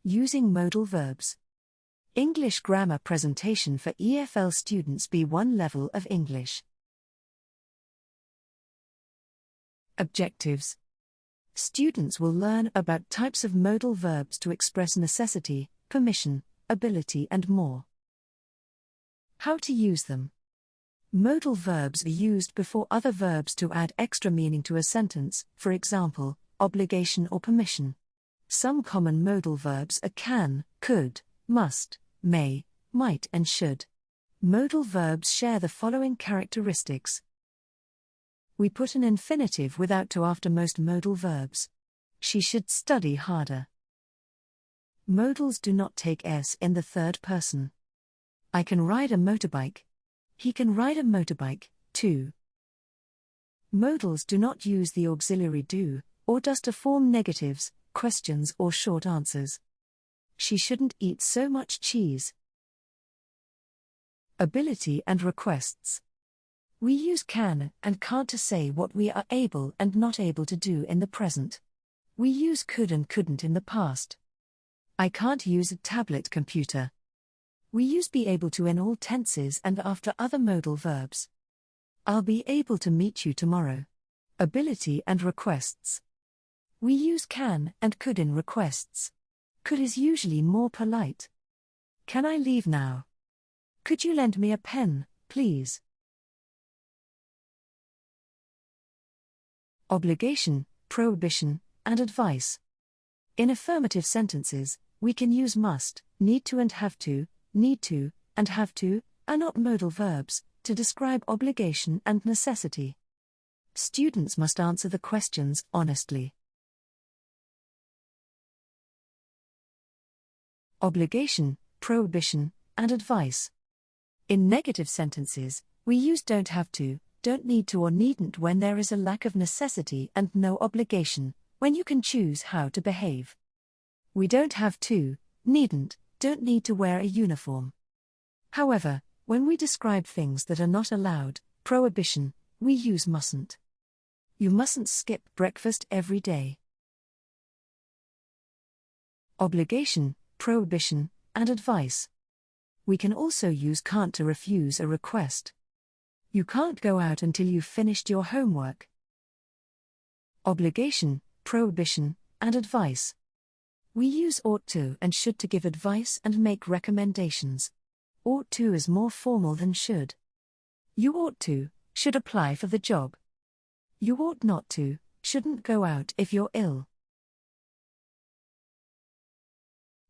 Using modal verbs. English grammar presentation for EFL Students B1 level of English. Objectives. Students will learn about types of modal verbs to express necessity, permission, ability, and more. How to use them. Modal verbs are used before other verbs to add extra meaning to a sentence, for example, obligation or permission. Some common modal verbs are can, could, must, may, might, and should. Modal verbs share the following characteristics. We put an infinitive without to after most modal verbs. She should study harder. Modals do not take s in the third person. I can ride a motorbike. He can ride a motorbike, too. Modals do not use the auxiliary do, or does to form negatives, questions, or short answers. She shouldn't eat so much cheese. Ability and requests. We use can and can't to say what we are able and not able to do in the present. We use could and couldn't in the past. I can't use a tablet computer. We use be able to in all tenses and after other modal verbs. I'll be able to meet you tomorrow. Ability and requests. We use can and could in requests. Could is usually more polite. Can I leave now? Could you lend me a pen, please? Obligation, prohibition, and advice. In affirmative sentences, we can use must, need to, and have to, are not modal verbs, to describe obligation and necessity. Students must answer the questions honestly. Obligation, prohibition, and advice. In negative sentences, we use don't have to, don't need to, or needn't when there is a lack of necessity and no obligation, when you can choose how to behave. We don't have to, needn't, don't need to wear a uniform. However, when we describe things that are not allowed, prohibition, we use mustn't. You mustn't skip breakfast every day. Obligation, prohibition, and advice. We can also use can't to refuse a request. You can't go out until you've finished your homework. Obligation, prohibition, and advice. We use ought to and should to give advice and make recommendations. Ought to is more formal than should. You ought to, should apply for the job. You ought not to, shouldn't go out if you're ill.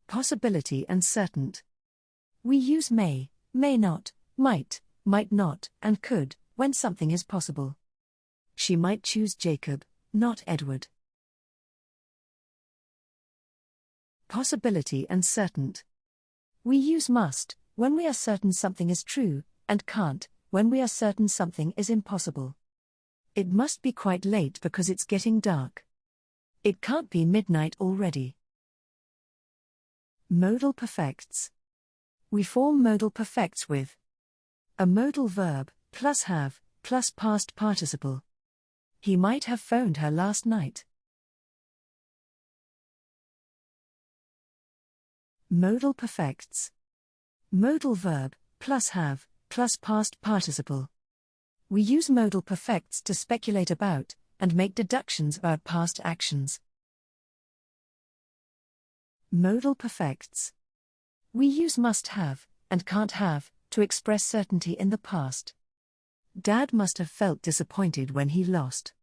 Possibility and certain. We use may not, might not, and could, when something is possible. She might choose Jacob, not Edward. Possibility and certain. We use must, when we are certain something is true, and can't, when we are certain something is impossible. It must be quite late because it's getting dark. It can't be midnight already. Modal perfects. We form modal perfects with a modal verb, plus have, plus past participle. He might have phoned her last night. Modal perfects. Modal verb, plus have, plus past participle. We use modal perfects to speculate about, and make deductions about past actions. Modal perfects. We use must have, and can't have, to express certainty in the past. Dad must have felt disappointed when he lost.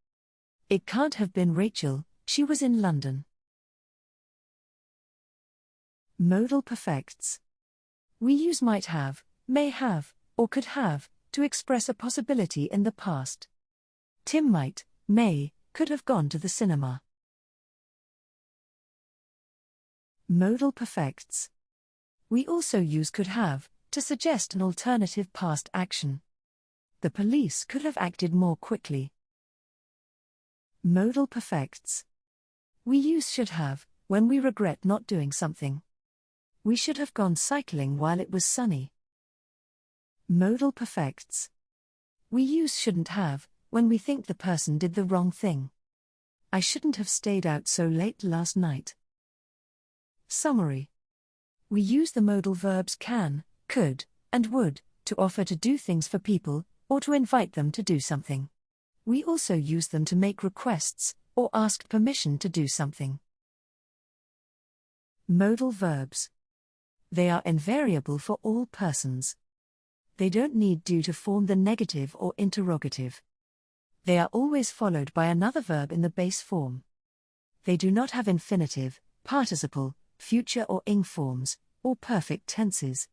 It can't have been Rachel, she was in London. Modal perfects. We use might have, may have, or could have, to express a possibility in the past. Tim might, may, could have gone to the cinema. Modal perfects. We also use could have, to suggest an alternative past action. The police could have acted more quickly. Modal perfects. We use should have, when we regret not doing something. We should have gone cycling while it was sunny. Modal perfects. We use shouldn't have, when we think the person did the wrong thing. I shouldn't have stayed out so late last night. Summary. We use the modal verbs can, could, and would to offer to do things for people, or to invite them to do something. We also use them to make requests, or ask permission to do something. Modal verbs. They are invariable for all persons. They don't need do to form the negative or interrogative. They are always followed by another verb in the base form. They do not have infinitive, participle, future or ing forms, or perfect tenses.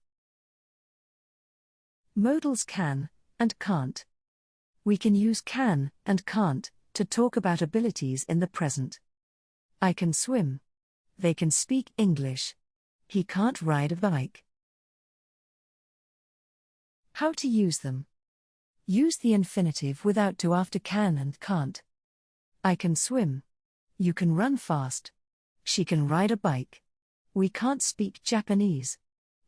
Modals can and can't. We can use can and can't to talk about abilities in the present. I can swim. They can speak English. He can't ride a bike. How to use them. Use the infinitive without to after can and can't. I can swim. You can run fast. She can ride a bike. We can't speak Japanese.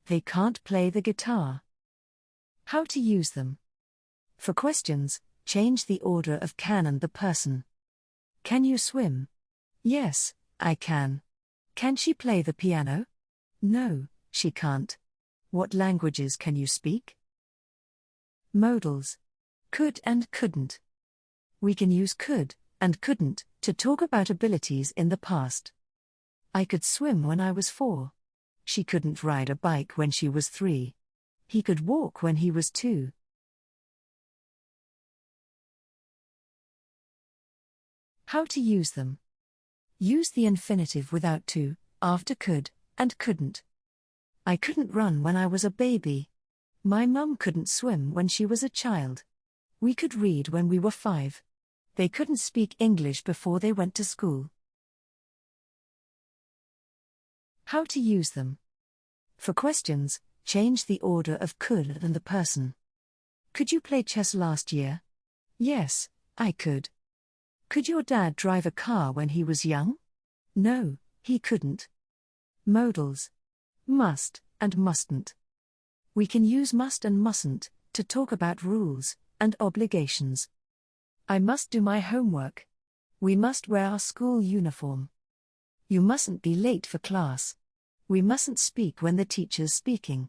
They can't play the guitar. How to use them. For questions, change the order of can and the person. Can you swim? Yes, I can. Can she play the piano? No, she can't. What languages can you speak? Modals. Could and couldn't. We can use could and couldn't to talk about abilities in the past. I could swim when I was 4. She couldn't ride a bike when she was 3. He could walk when he was 2. How to use them. Use the infinitive without to, after could, and couldn't. I couldn't run when I was a baby. My mum couldn't swim when she was a child. We could read when we were 5. They couldn't speak English before they went to school. How to use them. For questions, change the order of could and the person. Could you play chess last year? Yes, I could. Could your dad drive a car when he was young? No, he couldn't. Modals. Must and mustn't. We can use must and mustn't to talk about rules and obligations. I must do my homework. We must wear our school uniform. You mustn't be late for class. We mustn't speak when the teacher's speaking.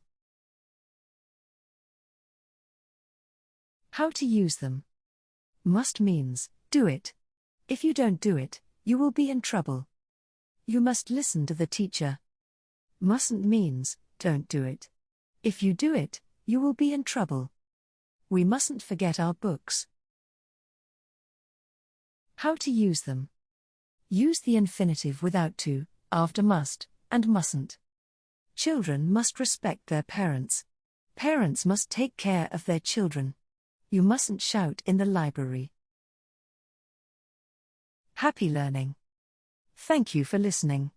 How to use them. Must means, do it. If you don't do it, you will be in trouble. You must listen to the teacher. Mustn't means, don't do it. If you do it, you will be in trouble. We mustn't forget our books. How to use them. Use the infinitive without to, after must, and mustn't. Children must respect their parents. Parents must take care of their children. You mustn't shout in the library. Happy learning. Thank you for listening.